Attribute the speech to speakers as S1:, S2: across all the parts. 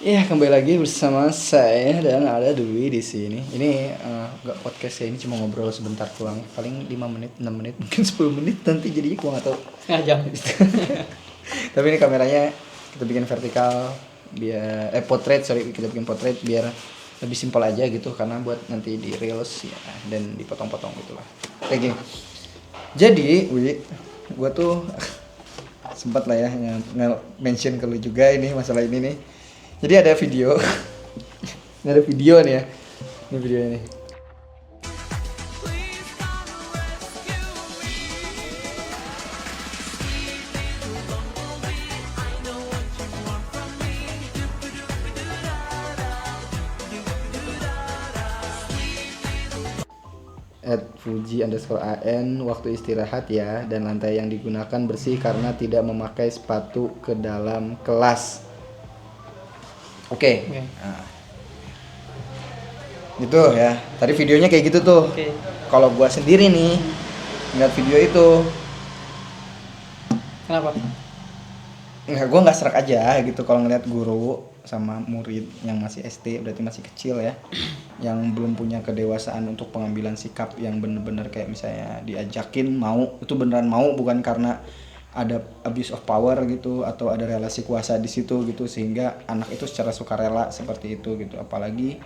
S1: Ya, kembali lagi bersama saya dan ada Dwi di sini. Ini nggak podcast ya, ini cuma ngobrol sebentar doang. Paling 5 menit, 6 menit, mungkin 10 menit nanti jadinya gua nggak tahu.
S2: Setengah jam.
S1: Tapi ini kameranya kita bikin vertikal biar portrait, sorry, kita bikin portrait biar lebih simpel aja gitu karena buat nanti di reels ya dan dipotong-potong gitu lah. Kayak gini. Jadi, gua tuh sempat lah ya mention ke lu juga ini masalah ini nih. Jadi ada video. Ini ada video nih ya. Ini video ini. @fuji_an waktu istirahat ya, dan lantai yang digunakan bersih karena tidak memakai sepatu ke dalam kelas. Oke. Nah, gitu ya. Tadi videonya kayak gitu tuh.
S2: Oke.
S1: Kalau gua sendiri nih ngeliat video itu,
S2: Kenapa?
S1: gue nggak serak aja gitu kalau ngeliat guru sama murid yang masih SD, berarti masih kecil ya, yang belum punya kedewasaan untuk pengambilan sikap yang bener-bener kayak misalnya diajakin mau, itu beneran mau, bukan karena ada abuse of power gitu atau ada relasi kuasa di situ gitu sehingga anak itu secara sukarela seperti itu gitu. Apalagi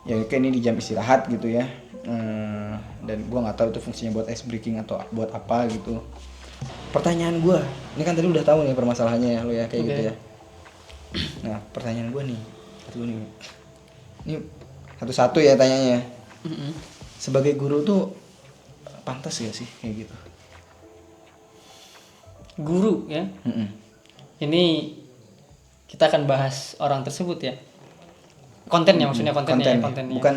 S1: ya kayak ini di jam istirahat gitu ya. Dan gue nggak tahu itu fungsinya buat ice breaking atau buat apa gitu. Pertanyaan gue, ini kan tadi udah tahu nih permasalahannya ya lo ya kayak gitu ya. Nah pertanyaan gue nih, ini satu-satu ya tanyanya. Sebagai guru tuh pantas gak sih kayak gitu?
S2: Guru ya. Ini kita akan bahas orang tersebut ya. Kontennya maksudnya kontennya.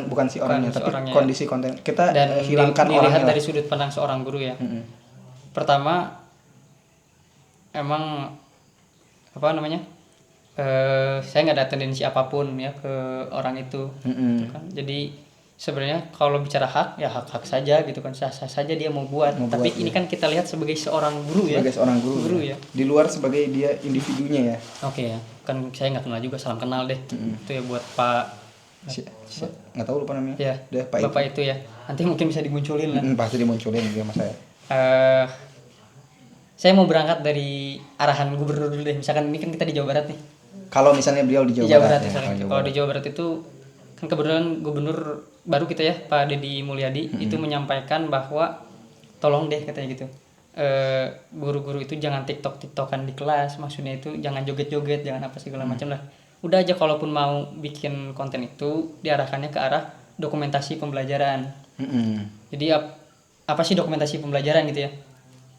S1: Bukan si orangnya, tapi
S2: orangnya,
S1: kondisi konten. Kita
S2: dan
S1: hilangkan
S2: dilihat
S1: orangnya
S2: dari sudut pandang seorang guru ya. Pertama, emang apa namanya? Saya nggak ada tendensi apapun ya ke orang itu, gitu kan. Jadi sebenarnya kalau bicara hak ya hak saja gitu kan, sah-sah saja dia mau buat. Tapi ini kan kita lihat sebagai seorang guru ya.
S1: Sebagai seorang guru ya. Di luar sebagai dia individunya ya.
S2: Oke ya. Kan saya nggak kenal juga, salam kenal deh. Itu ya buat Pak.
S1: Nggak tahu lupa namanya.
S2: Ya.
S1: Udah,
S2: Bapak itu ya. Nanti mungkin bisa dimunculin lah.
S1: Pasti dimunculin dia sama saya.
S2: Saya mau berangkat dari arahan gubernur dulu deh. Misalkan ini kan kita di Jawa Barat nih.
S1: Kalau misalnya beliau di Jawa Barat ya.
S2: Kalau di Jawa Barat itu kan kebetulan gubernur baru kita ya, Pak Deddy Mulyadi, itu menyampaikan bahwa tolong deh katanya gitu. Guru-guru itu jangan tiktokan di kelas, maksudnya itu jangan joget-joget, jangan apa segala macam lah. Udah aja kalaupun mau bikin konten itu diarahkannya ke arah dokumentasi pembelajaran. Jadi apa sih dokumentasi pembelajaran gitu ya?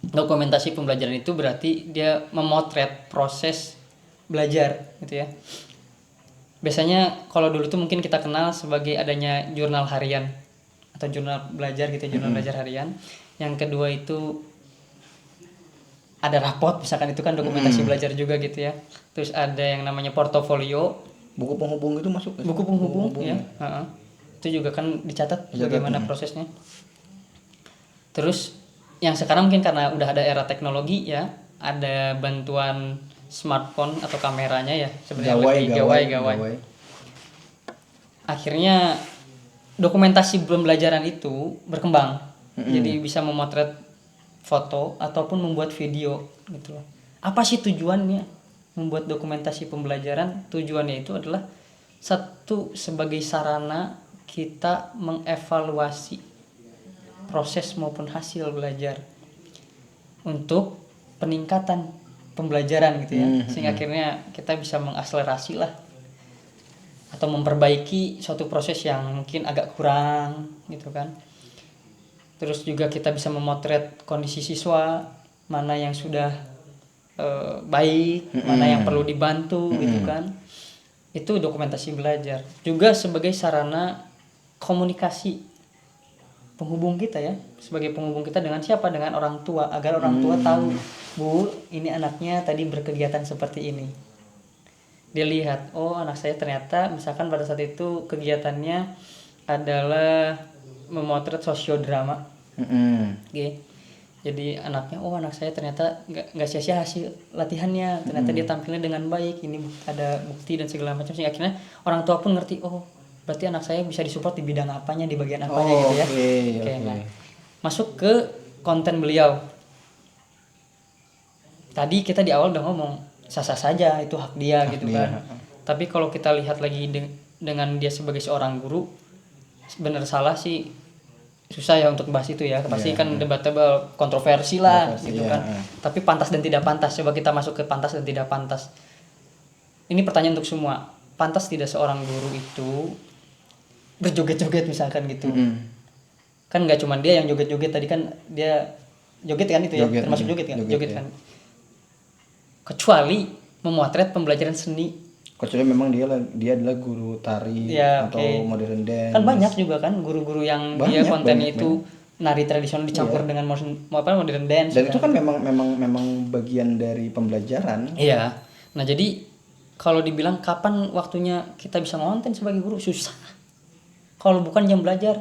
S2: Dokumentasi pembelajaran itu berarti dia memotret proses belajar gitu ya. Biasanya kalau dulu tuh mungkin kita kenal sebagai adanya jurnal harian atau jurnal belajar gitu, jurnal belajar harian. Yang kedua itu ada rapot, misalkan itu kan dokumentasi belajar juga gitu ya. Terus ada yang namanya portofolio,
S1: buku penghubung itu masuk.
S2: Buku penghubung ya. Itu juga kan dicatat bagaimana prosesnya. Terus yang sekarang mungkin karena udah ada era teknologi ya, ada bantuan smartphone atau kameranya ya, sebenarnya gawai. Akhirnya dokumentasi pembelajaran itu berkembang. Jadi bisa memotret foto ataupun membuat video gitu loh. Apa sih tujuannya membuat dokumentasi pembelajaran? Tujuannya itu adalah satu, sebagai sarana kita mengevaluasi proses maupun hasil belajar untuk peningkatan pembelajaran gitu ya, sehingga akhirnya kita bisa mengakselerasi lah atau memperbaiki suatu proses yang mungkin agak kurang gitu kan. Terus juga kita bisa memotret kondisi siswa, mana yang sudah baik, mana yang perlu dibantu gitu kan. Itu dokumentasi belajar. Juga sebagai sarana komunikasi penghubung kita ya, sebagai penghubung kita dengan siapa? Dengan orang tua, agar orang tua tahu, Bu, ini anaknya tadi berkegiatan seperti ini. Dia lihat, oh anak saya ternyata misalkan pada saat itu kegiatannya adalah memotret sosiodrama. Okay. Jadi anaknya, oh anak saya ternyata nggak sia-sia hasil latihannya, ternyata dia tampilnya dengan baik, ini ada bukti dan segala macam. Sehingga akhirnya orang tua pun ngerti, oh berarti anak saya bisa disupport di bidang apanya, di bagian apanya gitu ya. Oke. Nah, masuk ke konten beliau. Tadi kita di awal udah ngomong sah-sah saja, itu hak dia gitu kan. Tapi kalau kita lihat lagi dengan dia sebagai seorang guru, benar salah sih susah ya untuk bahas itu ya. Pasti kan debatable, kontroversi lah gitu kan. Tapi pantas dan tidak pantas. Coba kita masuk ke pantas dan tidak pantas. Ini pertanyaan untuk semua. Pantas tidak seorang guru itu berjoget-joget misalkan gitu? Kan nggak cuma dia yang joget-joget, tadi kan dia joget kan itu ya, termasuk joget kan? Joget kan. Kecuali memotret pembelajaran seni.
S1: Kecuali memang dia adalah guru tari atau modern dance.
S2: Kan banyak juga kan guru-guru yang dia kontennya itu nari tradisional dicampur dengan modern dance.
S1: Dan itu kan memang bagian dari pembelajaran.
S2: Iya. Nah, jadi kalau dibilang kapan waktunya kita bisa ngonten sebagai guru, susah. Kalau bukan jam belajar.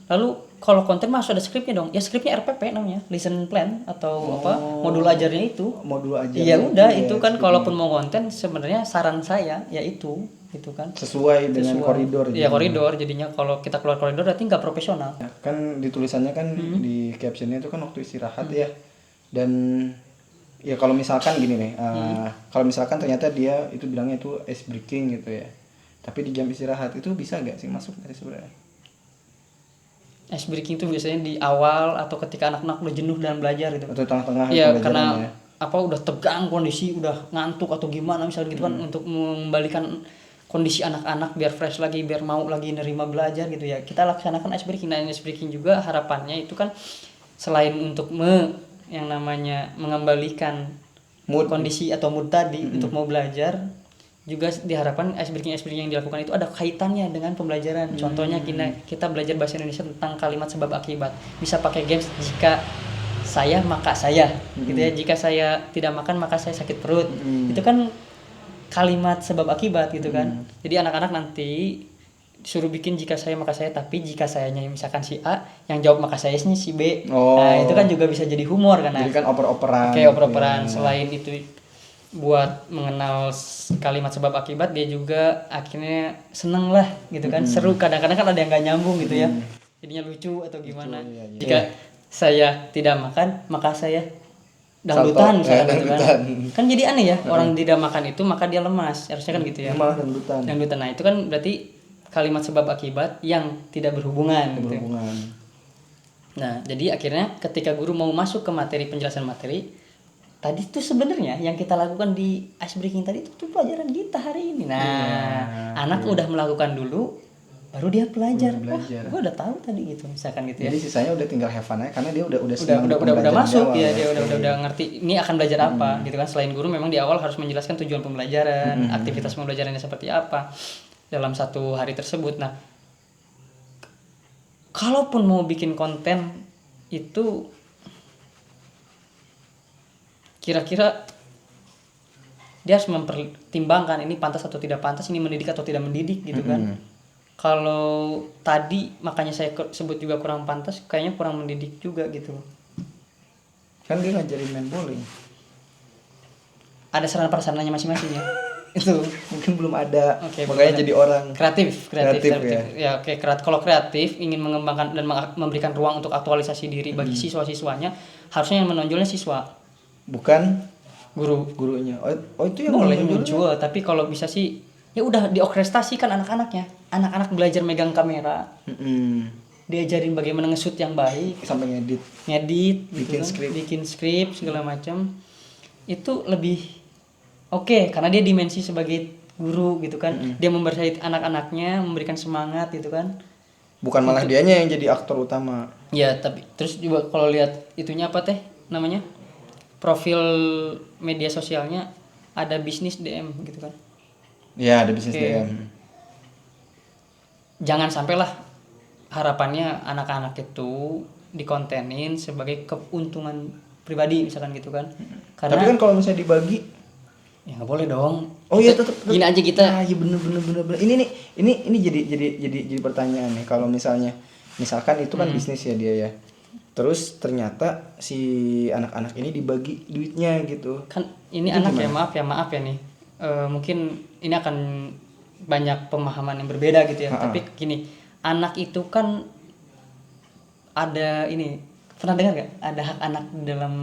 S2: Lalu kalau konten mah harus ada skripnya dong. Ya skripnya RPP namanya, lesson plan atau modul ajarnya itu.
S1: Modul ajarnya.
S2: Iya udah itu kan kalaupun mau konten sebenarnya saran saya ya itu kan.
S1: Sesuai dengan koridor.
S2: Iya koridor, jadinya kalau kita keluar koridor berarti nggak profesional.
S1: Ya, kan di tulisannya kan di captionnya itu kan waktu istirahat ya. Dan ya kalau misalkan gini nih, kalau misalkan ternyata dia itu bilangnya itu ice breaking gitu ya. Tapi di jam istirahat itu bisa nggak sih masuk dari sebenarnya?
S2: Ice breaking itu biasanya di awal atau ketika anak-anak udah jenuh dalam belajar gitu.
S1: Atau tengah-tengah
S2: ya karena udah tegang kondisi, udah ngantuk atau gimana misalnya gitu kan, untuk mengembalikan kondisi anak-anak biar fresh lagi, biar mau lagi nerima belajar gitu ya. Kita laksanakan ice breaking. Nah, ice breaking juga harapannya itu kan selain untuk yang namanya mengembalikan mood, kondisi atau mood tadi untuk mau belajar, juga diharapkan ice breaking yang dilakukan itu ada kaitannya dengan pembelajaran. Contohnya kita belajar bahasa Indonesia tentang kalimat sebab akibat. Bisa pakai games, jika saya maka saya gitu ya. Jika saya tidak makan maka saya sakit perut. Itu kan kalimat sebab akibat gitu kan. Jadi anak-anak nanti disuruh bikin jika saya maka saya, tapi jika sayanya misalkan si A, yang jawab maka saya si B. Nah, itu kan juga bisa jadi humor kan.
S1: Jadi kan oper-operan.
S2: Oper-operan. Selain itu buat mengenal kalimat sebab akibat, dia juga akhirnya seneng lah gitu kan. Seru, kadang-kadang kan ada yang gak nyambung gitu ya, jadinya lucu atau gimana. Jika saya tidak makan maka saya dangdutan misalkan gitu kan jadi aneh ya. Orang tidak makan itu maka dia lemas, harusnya kan gitu ya,
S1: malah dangdutan.
S2: Nah itu kan berarti kalimat sebab akibat yang tidak berhubungan gitu. Nah jadi akhirnya ketika guru mau masuk ke materi, penjelasan materi tadi tuh, sebenarnya yang kita lakukan di ice breaking tadi itu tuh pelajaran kita hari ini. Nah, anak udah melakukan dulu, baru dia belajar. Wah, gue udah tahu tadi gitu, misalkan gitu ya.
S1: Jadi sisanya udah tinggal have fun aja, karena dia udah
S2: masuk ya, dia udah ngerti ini akan belajar apa gitu kan. Selain guru memang di awal harus menjelaskan tujuan pembelajaran, aktivitas pembelajarannya seperti apa dalam satu hari tersebut. Nah, kalaupun mau bikin konten itu kira-kira dia harus mempertimbangkan ini pantas atau tidak pantas, ini mendidik atau tidak mendidik gitu kan. Kalau tadi makanya saya sebut juga kurang pantas, kayaknya kurang mendidik juga gitu.
S1: Kan dia ngajarin main bowling.
S2: Ada sarana prasarananya masing-masing ya. Itu
S1: mungkin belum ada. Makanya jadi orang
S2: kreatif. Ya, kalau kreatif ingin mengembangkan dan memberikan ruang untuk aktualisasi diri bagi siswa-siswanya, harusnya yang menonjolnya siswa, bukan gurunya. Oh itu yang boleh muncul, tapi kalau bisa sih ya udah diorkestrasikan anak-anaknya. Anak-anak belajar megang kamera, diajarin bagaimana nge-shoot yang baik,
S1: sampai
S2: ngedit bikin skrip segala macam. Itu lebih oke, karena dia dimensi sebagai guru gitu kan. Dia membersamai anak-anaknya, memberikan semangat gitu kan.
S1: Bukan malah dianya yang jadi aktor utama.
S2: Ya, tapi terus juga kalau lihat itunya apa namanya? Profil media sosialnya ada bisnis DM gitu kan.
S1: Ya, ada bisnis DM.
S2: Jangan sampailah harapannya anak-anak itu dikontenin sebagai keuntungan pribadi misalkan gitu kan. Karena,
S1: tapi kan kalau misalnya dibagi
S2: ya nggak boleh dong.
S1: Oh iya, tetap
S2: gini aja kita.
S1: Nah, iya bener. Ini jadi pertanyaan nih. Kalau misalkan itu kan bisnis ya dia ya. Terus ternyata si anak-anak ini dibagi duitnya gitu.
S2: Kan ini
S1: Itu
S2: anak
S1: gimana?
S2: ya maaf ya nih. Mungkin ini akan banyak pemahaman yang berbeda gitu ya.
S1: Ha-ha.
S2: Tapi gini, anak itu kan ada ini, pernah dengar gak? Ada hak anak dalam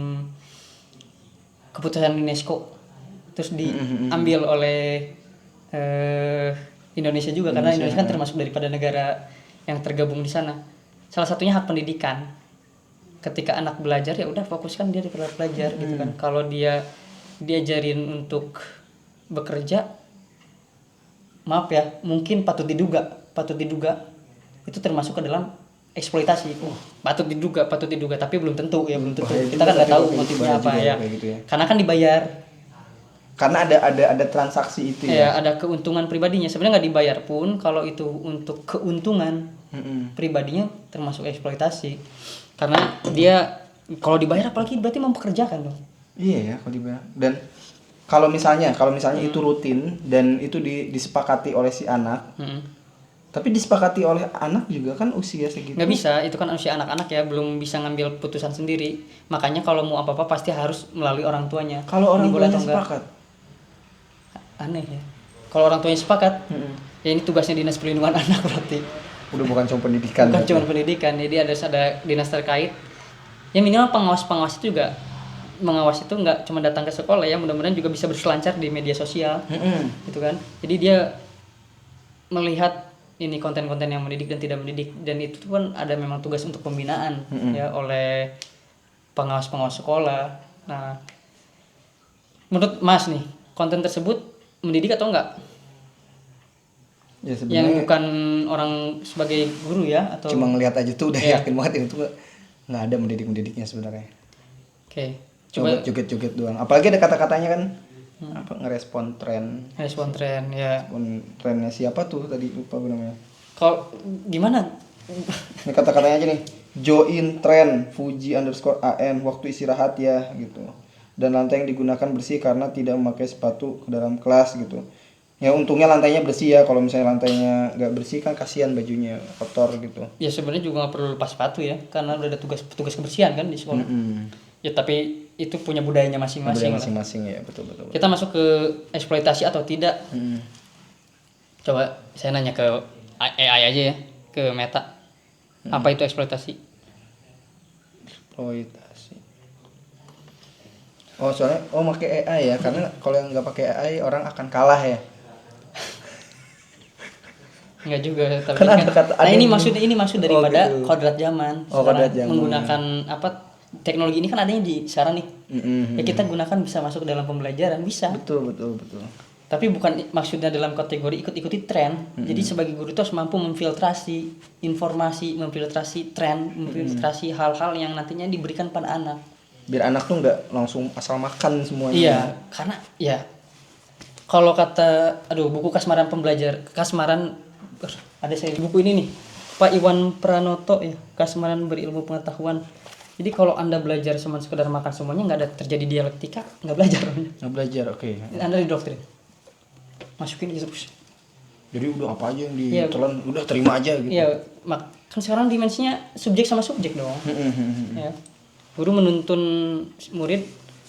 S2: keputusan UNESCO. Terus diambil oleh Indonesia juga, karena Indonesia kan termasuk daripada negara yang tergabung di sana. Salah satunya hak pendidikan. Ketika anak belajar ya udah fokuskan dia di belajar gitu kan. Kalau dia diajarin untuk bekerja, maaf ya, mungkin patut diduga itu termasuk ke dalam eksploitasi. Patut diduga, tapi belum tentu ya, belum tentu.
S1: Bahaya
S2: Kita
S1: juga
S2: kan nggak
S1: tapi
S2: tahu
S1: kalau
S2: motifnya
S1: bahaya
S2: apa
S1: juga
S2: ya.
S1: kayak gitu ya.
S2: Karena kan dibayar.
S1: Karena ada transaksi itu
S2: Ya,
S1: ya.
S2: ada keuntungan pribadinya. Sebenarnya nggak dibayar pun, kalau itu untuk keuntungan pribadinya termasuk eksploitasi. Karena dia kalau dibayar apalagi berarti mempekerjakan dong.
S1: Iya ya kalau dibilang. Dan kalau misalnya itu rutin dan itu disepakati oleh si anak, tapi disepakati oleh anak juga kan usia segitu.
S2: Nggak bisa, itu kan usia anak-anak ya, belum bisa ngambil putusan sendiri. Makanya kalau mau apa-apa pasti harus melalui orang tuanya.
S1: Kalau orang
S2: Ini boleh
S1: tuanya
S2: atau enggak?
S1: sepakat.
S2: Aneh ya. Kalau orang tuanya sepakat, ya ini tugasnya dinas perlindungan anak berarti.
S1: Udah bukan cuma pendidikan.
S2: Bukan
S1: berarti.
S2: cuma pendidikan, jadi ada dinas terkait. Ya minimal pengawas itu juga mengawas itu nggak cuma datang ke sekolah ya, mudah-mudahan juga bisa berselancar di media sosial, gitu kan. Jadi dia melihat ini konten-konten yang mendidik dan tidak mendidik, dan itu tuh kan ada memang tugas untuk pembinaan ya oleh pengawas-pengawas sekolah. Nah, menurut Mas nih, konten tersebut mendidik atau enggak?
S1: Ya
S2: Yang
S1: sebenarnya
S2: bukan orang sebagai guru ya, atau
S1: cuma ngelihat aja tuh udah
S2: Iya.
S1: yakin banget itu tuh nggak ada mendidiknya sebenarnya.
S2: Oke,
S1: Coba
S2: coba
S1: joget-joget doang. Apalagi ada kata-katanya kan apa ngerespon tren.
S2: respon tren ya.
S1: Trennya siapa tuh tadi lupa gue namanya.
S2: Kalau gimana?
S1: Ini kata-katanya aja nih. Join tren Fuji_AN waktu istirahat ya gitu. Dan lantai yang digunakan bersih karena tidak memakai sepatu ke dalam kelas gitu. Ya untungnya lantainya bersih ya. Kalau misalnya lantainya nggak bersih kan kasihan bajunya kotor gitu.
S2: Ya sebenarnya juga nggak perlu lepas sepatu ya, karena udah ada tugas kebersihan kan di sekolah. Ya tapi itu punya budayanya masing-masing.
S1: Budaya
S2: lah.
S1: masing-masing ya betul.
S2: Kita masuk ke eksploitasi atau tidak. Coba saya nanya ke AI aja ya, ke Meta. Apa itu eksploitasi?
S1: Eksploitasi. Oh soalnya pakai AI ya, karena kalau yang nggak pakai AI orang akan kalah ya.
S2: Enggak juga, tapi
S1: Kan ada kata-
S2: nah
S1: ada
S2: ini
S1: yang-
S2: maksud daripada
S1: gitu.
S2: kodrat zaman.
S1: Oh,
S2: Sekarang
S1: kodrat zaman.
S2: menggunakan apa teknologi ini kan adanya di sekarang nih. Ya kita gunakan bisa masuk ke dalam pembelajaran bisa.
S1: Betul.
S2: Tapi bukan maksudnya dalam kategori ikut-ikuti tren. Jadi sebagai guru itu harus mampu memfiltrasi informasi, memfiltrasi tren, memfiltrasi hal-hal yang nantinya diberikan pada anak.
S1: Biar anak tuh nggak langsung asal makan semuanya.
S2: Iya, karena ya kalau kata buku Kasmaran ada saya buku ini nih, Pak Iwan Pranoto ya, Kasmaran berilmu pengetahuan. Jadi kalau Anda belajar cuma sekedar makan semuanya, nggak ada terjadi dialektika, nggak belajar.
S1: Nggak belajar, oke.
S2: Anda didoktrin. Masukin gitu.
S1: Jadi udah apa aja yang
S2: Iya.
S1: ditelan udah terima aja gitu.
S2: Iya, kan sekarang dimensinya subjek sama subjek dong. Ya. Guru menuntun murid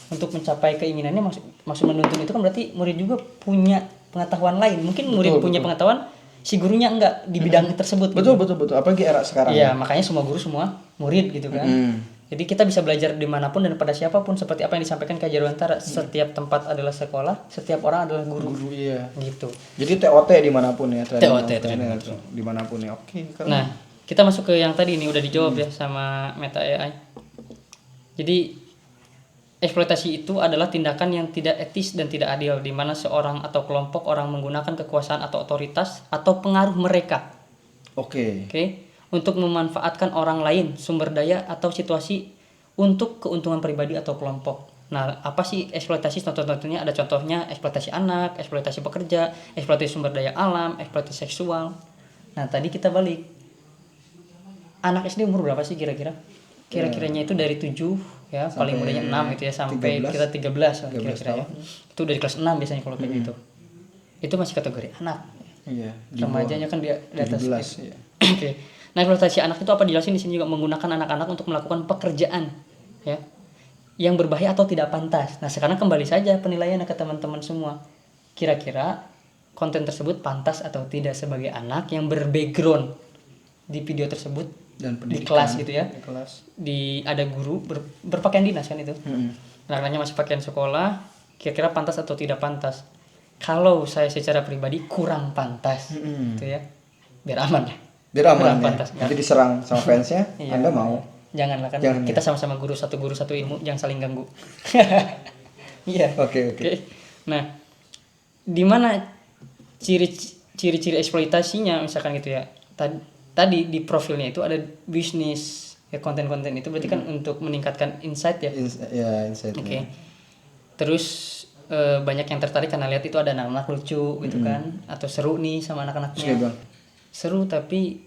S2: untuk mencapai keinginannya, maksud menuntun itu kan berarti murid juga punya pengetahuan lain. Mungkin murid punya pengetahuan, si gurunya enggak di bidang tersebut.
S1: Betul. Apalagi era sekarang.
S2: Iya, makanya semua guru semua murid gitu kan. Jadi kita bisa belajar dimanapun dan pada siapapun, seperti apa yang disampaikan Kak Jarwantara. Setiap tempat adalah sekolah, setiap orang adalah guru.
S1: Iya.
S2: Gitu.
S1: Jadi TOT dimanapun ya.
S2: TOT
S1: dimanapun ya. Oke. Keren.
S2: Nah, kita masuk ke yang tadi ini udah dijawab ya sama Meta AI. Jadi eksploitasi itu adalah tindakan yang tidak etis dan tidak adil, di mana seorang atau kelompok orang menggunakan kekuasaan atau otoritas atau pengaruh mereka,
S1: Oke.
S2: untuk memanfaatkan orang lain, sumber daya atau situasi untuk keuntungan pribadi atau kelompok. Nah, apa sih eksploitasi? Contoh-contohnya ada contohnya eksploitasi anak, eksploitasi pekerja, eksploitasi sumber daya alam, eksploitasi seksual. Nah, tadi kita balik. Anak SD umur berapa sih kira-kira? Kira-kiranya itu dari 7 ya, paling mudahnya 6 gitu ya, sampai
S1: 13.
S2: kita 13 lah
S1: 13
S2: kira-kira ya. Itu dari kelas 6 biasanya kalau kayak gitu. Itu masih kategori anak.
S1: Iya.
S2: Remajanya kan dia di atas.
S1: 17 ya.
S2: Oke. Nah, eksploitasi anak itu apa dijelasin di sini juga, menggunakan anak-anak untuk melakukan pekerjaan ya yang berbahaya atau tidak pantas. Nah, sekarang kembali saja penilaiannya ke teman-teman semua. Kira-kira konten tersebut pantas atau tidak sebagai anak yang berbackground di video tersebut
S1: Dan
S2: di
S1: pendidikan,
S2: kelas gitu ya.
S1: di kelas.
S2: Ada guru berpakaian dinas kan itu.
S1: Mm-mm.
S2: Anak-anaknya masih pakaian sekolah, kira-kira pantas atau tidak pantas. Kalau saya secara pribadi kurang pantas.
S1: Mm-mm.
S2: Gitu ya. Biar aman ya.
S1: Biar aman
S2: Kurang
S1: ya.
S2: pantas.
S1: Nanti diserang sama fansnya,
S2: Iya.
S1: Anda mau?
S2: Janganlah kan
S1: Jangan,
S2: kita
S1: ya.
S2: sama-sama guru satu ilmu, jangan saling ganggu. Iya.
S1: Oke.
S2: Nah, di mana ciri-ciri eksploitasinya misalkan gitu ya. Tadi di profilnya itu ada bisnis ya, konten-konten itu berarti kan untuk meningkatkan insight ya.
S1: Insight.
S2: Oke. Terus banyak yang tertarik karena lihat itu ada anak-anak lucu gitu kan, atau seru nih sama
S1: Terus dia
S2: anak-anaknya.
S1: bilang,
S2: Seru tapi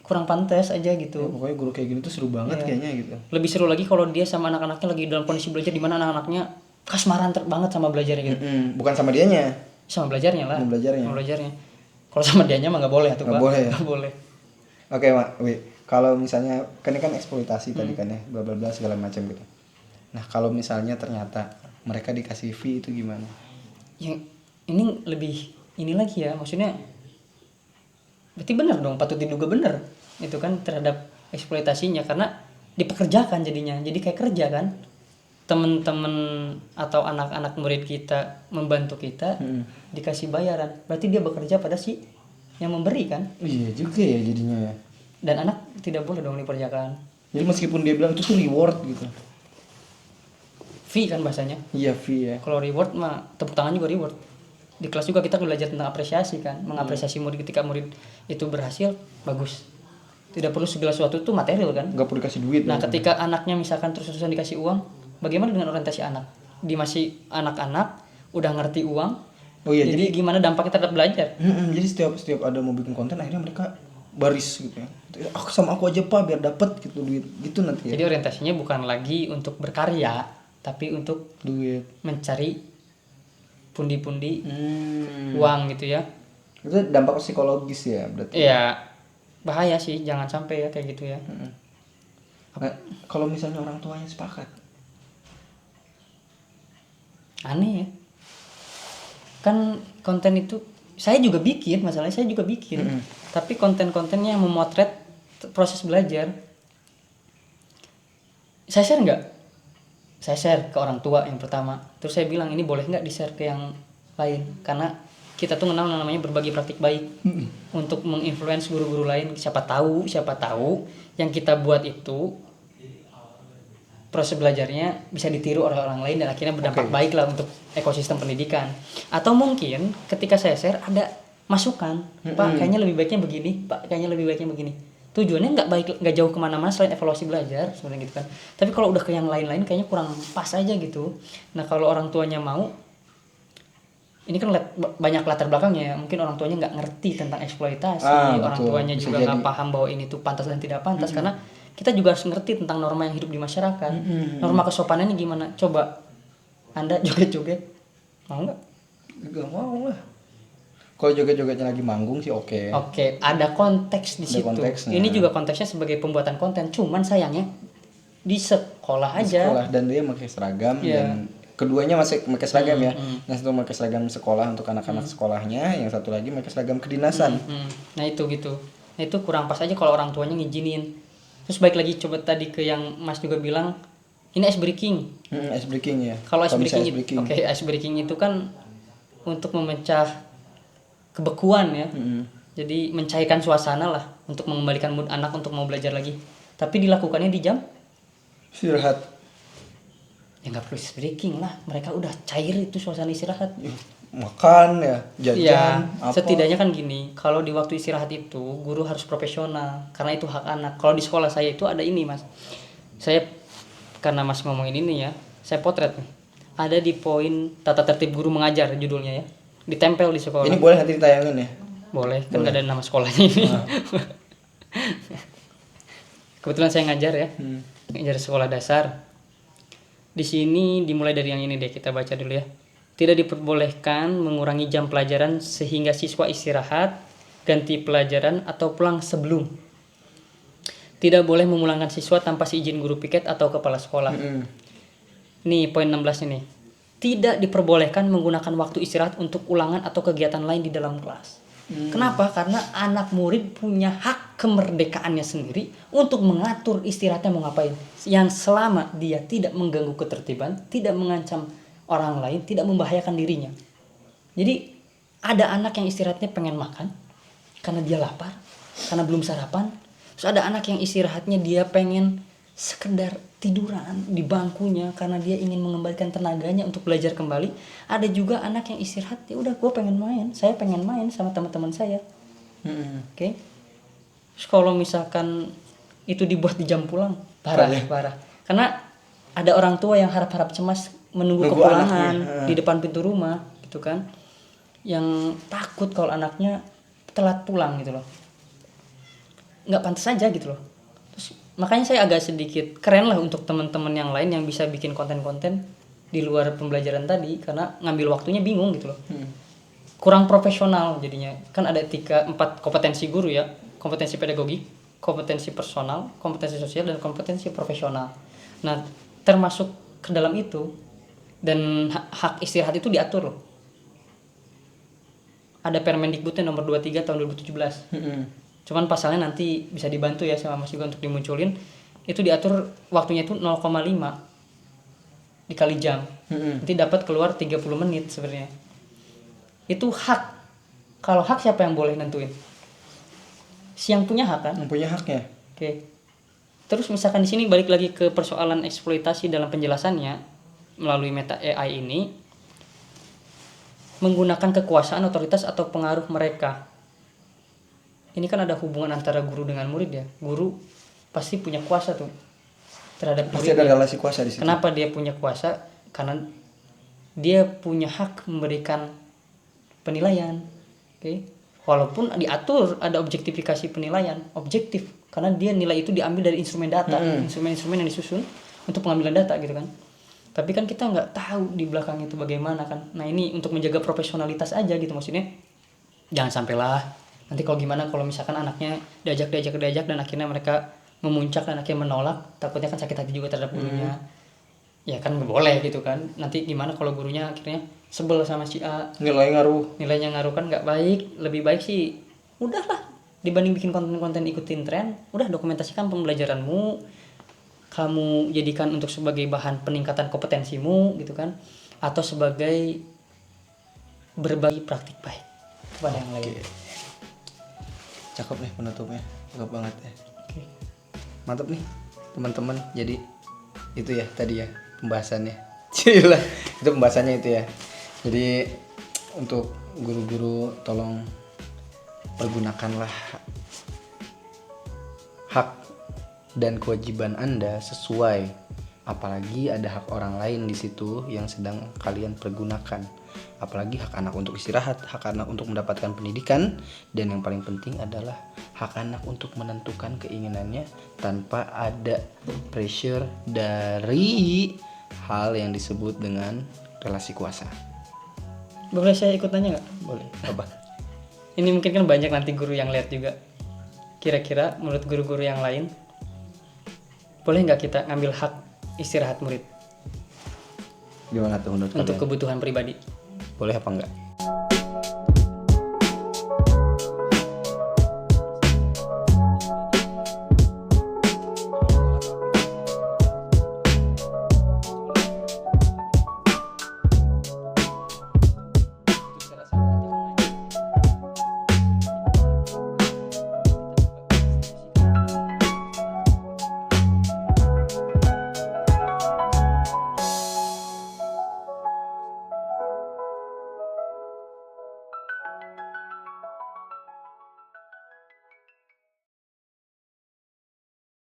S2: kurang pantas aja gitu.
S1: "Ya, pokoknya guru kayak gini tuh seru banget
S2: Iya.
S1: kayaknya gitu."
S2: Lebih seru lagi kalau dia sama anak-anaknya lagi dalam kondisi belajar di mana anak-anaknya kasmaran banget sama belajarnya gitu.
S1: Bukan sama dianya.
S2: Sama belajarnya lah.
S1: Sama belajarnya.
S2: Sama belajarnya. Kalau sama dianya mah nggak boleh tuh,
S1: Nggak
S2: Pak.
S1: boleh ya?
S2: Nggak boleh.
S1: Oke, Mak. Kalau misalnya kan ini kan eksploitasi tadi kan ya, bla bla bla segala macam gitu. Nah, kalau misalnya ternyata mereka dikasih fee itu gimana?
S2: Yang ini lebih ini lagi ya, maksudnya berarti benar dong, patut diduga benar itu kan terhadap eksploitasinya karena dipekerjakan jadinya. Jadi kayak kerja kan. Teman-teman atau anak-anak murid kita membantu kita dikasih bayaran. Berarti dia bekerja pada si yang memberi kan.
S1: Iya juga ya jadinya ya.
S2: Dan anak tidak boleh dong diperjakan.
S1: Jadi meskipun dia bilang itu tuh reward gitu.
S2: Fee kan bahasanya.
S1: Iya, fee ya.
S2: Kalau reward mah tepuk tangan juga reward. Di kelas juga kita belajar tentang apresiasi kan, mengapresiasi murid ketika murid itu berhasil, bagus. Tidak perlu segala sesuatu itu material kan.
S1: Nggak perlu dikasih duit.
S2: Nah,
S1: ya.
S2: ketika anaknya misalkan terus-terusan dikasih uang, bagaimana dengan orientasi anak? Di masih anak-anak udah ngerti uang.
S1: Oh iya,
S2: jadi gimana dampaknya terhadap belajar?
S1: Jadi setiap ada mau bikin konten akhirnya mereka baris gitu ya. Sama aku aja Pak biar dapat gitu duit gitu nanti ya.
S2: Jadi orientasinya bukan lagi untuk berkarya, tapi untuk
S1: Duit.
S2: mencari pundi-pundi uang gitu ya.
S1: Itu dampak psikologis ya berarti.
S2: Iya, bahaya sih, jangan sampai ya kayak gitu ya.
S1: Nah, kalau misalnya orang tuanya sepakat,
S2: Aneh ya. Kan konten itu saya juga bikin, masalahnya saya juga bikin. Tapi konten-kontennya yang memotret proses belajar. Saya share nggak? Saya share ke orang tua yang pertama. Terus saya bilang ini boleh nggak di-share ke yang lain? Karena kita tuh kenal namanya berbagi praktik baik. Untuk menginfluence guru-guru lain. Siapa tahu yang kita buat itu proses belajarnya bisa ditiru oleh orang lain dan akhirnya berdampak baik lah untuk ekosistem pendidikan. Atau mungkin ketika saya share ada masukan, Pak kayaknya lebih baiknya begini, Pak kayaknya lebih baiknya begini. Tujuannya nggak jauh kemana-mana selain evaluasi belajar sebenarnya gitu kan. Tapi kalau udah ke yang lain-lain kayaknya kurang pas aja gitu. Nah kalau orang tuanya mau, ini kan banyak latar belakangnya ya. Mungkin orang tuanya nggak ngerti tentang eksploitasi, orang
S1: betul.
S2: tuanya
S1: Bisa
S2: juga nggak paham bahwa ini tuh pantas dan tidak pantas karena kita juga harus ngerti tentang norma yang hidup di masyarakat. Norma kesopanannya gimana? Coba Anda joget-joget, mau nggak?
S1: Gak mau lah. Kalau joget-jogetnya lagi manggung sih oke.
S2: Oke, ada konteks di situ.
S1: Konteksnya.
S2: Ini juga konteksnya sebagai pembuatan konten. Cuman sayangnya di sekolah aja.
S1: Sekolah dan dia pakai seragam
S2: Iya.
S1: dan keduanya masih pakai seragam ya. Yang satu pakai seragam sekolah untuk anak-anak sekolahnya, yang satu lagi pakai seragam kedinasan.
S2: Nah itu gitu. Nah itu kurang pas aja kalau orang tuanya ngizinin. Terus balik lagi coba tadi ke yang Mas juga bilang ini ice breaking.
S1: Ice breaking ya.
S2: Kalau ice
S1: bisa
S2: breaking, ice breaking itu kan untuk memecah kebekuan ya. Jadi mencairkan suasana lah untuk mengembalikan mood anak untuk mau belajar lagi. Tapi dilakukannya di jam
S1: istirahat.
S2: ya nggak perlu ice breaking lah. Mereka udah cair itu suasana istirahat.
S1: Makan ya, jajan,
S2: Ya,
S1: apa.
S2: setidaknya kan gini, kalau di waktu istirahat itu guru harus profesional karena itu hak anak. Kalau di sekolah saya itu ada ini, Mas. Saya karena Mas ngomongin ini ya, saya potret nih. Ada di poin tata tertib guru mengajar judulnya ya. Ditempel di sekolah.
S1: Ini boleh nanti ditayangin ya.
S2: Boleh, kan nggak ada nama sekolahnya ini. Kebetulan saya ngajar ya. Ngajar sekolah dasar. Di sini dimulai dari yang ini deh, kita baca dulu ya. Tidak diperbolehkan mengurangi jam pelajaran sehingga siswa istirahat, ganti pelajaran atau pulang sebelum. Tidak boleh memulangkan siswa tanpa seizin guru piket atau kepala sekolah. Nih poin 16 ini. Tidak diperbolehkan menggunakan waktu istirahat untuk ulangan atau kegiatan lain di dalam kelas. Kenapa? Karena anak murid punya hak kemerdekaannya sendiri untuk mengatur istirahatnya mau ngapain. Yang selama dia tidak mengganggu ketertiban, tidak mengancam orang lain, tidak membahayakan dirinya. Jadi ada anak yang istirahatnya pengen makan karena dia lapar, karena belum sarapan. Terus ada anak yang istirahatnya dia pengen sekedar tiduran di bangkunya karena dia ingin mengembalikan tenaganya untuk belajar kembali. Ada juga anak yang istirahat, ya udah gue pengen main, saya pengen main sama teman-teman saya. Oke. Terus kalau misalkan itu dibuat di jam pulang, parah. Karena ada orang tua yang harap-harap cemas menunggu kepulangan di depan pintu rumah gitu kan. Yang takut kalau anaknya telat pulang gitu loh. Nggak pantas aja gitu loh. Terus makanya saya agak sedikit keren lah untuk teman-teman yang lain yang bisa bikin konten-konten di luar pembelajaran tadi, karena ngambil waktunya bingung gitu loh. Kurang profesional jadinya. Kan ada 4 kompetensi guru ya, kompetensi pedagogik, kompetensi personal, kompetensi sosial, dan kompetensi profesional. Nah termasuk ke dalam itu, dan hak istirahat itu diatur loh. Ada Permendikbudnya nomor 23 tahun 2017. Cuman pasalnya nanti bisa dibantu ya sama Mas juga untuk dimunculin. Itu diatur waktunya itu 0,5 dikali jam. Nanti dapat keluar 30 menit sebenarnya. Itu hak. Kalau hak siapa yang boleh nentuin? Si yang punya hak kan?
S1: Yang punya haknya.
S2: Oke. Terus misalkan di sini balik lagi ke persoalan eksploitasi dalam penjelasannya melalui meta AI ini, menggunakan kekuasaan, otoritas atau pengaruh mereka. Ini kan ada hubungan antara guru dengan murid ya. Guru pasti punya kuasa tuh terhadap
S1: pasti
S2: muridnya.
S1: ada relasi kuasa di situ.
S2: Kenapa dia punya kuasa? Karena dia punya hak memberikan penilaian. Oke. Walaupun diatur ada objektifikasi penilaian, objektif karena dia nilai itu diambil dari instrumen data, instrumen-instrumen yang disusun untuk pengambilan data gitu kan. Tapi kan kita nggak tahu di belakang itu bagaimana kan. Nah ini untuk menjaga profesionalitas aja gitu maksudnya. Jangan sampailah nanti kalau gimana kalau misalkan anaknya diajak dan akhirnya mereka memuncak dan akhirnya menolak, takutnya kan sakit hati juga terhadap gurunya. Ya kan nggak boleh gitu kan. Nanti gimana kalau gurunya akhirnya sebel sama si A, nilainya ngaruh kan nggak baik. Lebih baik sih udahlah, dibanding bikin konten-konten ikutin tren, udah dokumentasikan pembelajaranmu, kamu jadikan untuk sebagai bahan peningkatan kompetensimu gitu kan, atau sebagai berbagi praktik baik kepada yang lain.
S1: Cakep nih penutupnya, cakep banget ya.
S2: Oke.
S1: Mantap nih teman-teman. Jadi itu ya tadi ya pembahasannya. Cila itu pembahasannya itu ya. Jadi untuk guru-guru tolong pergunakanlah hak dan kewajiban Anda sesuai. Apalagi ada hak orang lain di situ yang sedang kalian pergunakan. Apalagi hak anak untuk istirahat, hak anak untuk mendapatkan pendidikan, dan yang paling penting adalah hak anak untuk menentukan keinginannya tanpa ada pressure dari hal yang disebut dengan relasi kuasa.
S2: Boleh saya ikut tanya nggak?
S1: Boleh. Apa?
S2: Ini mungkin kan banyak nanti guru yang lihat juga. Kira-kira menurut guru-guru yang lain, boleh nggak kita ngambil hak istirahat murid?
S1: Gimana tuh menurut
S2: Untuk
S1: kalian?
S2: kebutuhan pribadi?
S1: Boleh apa enggak?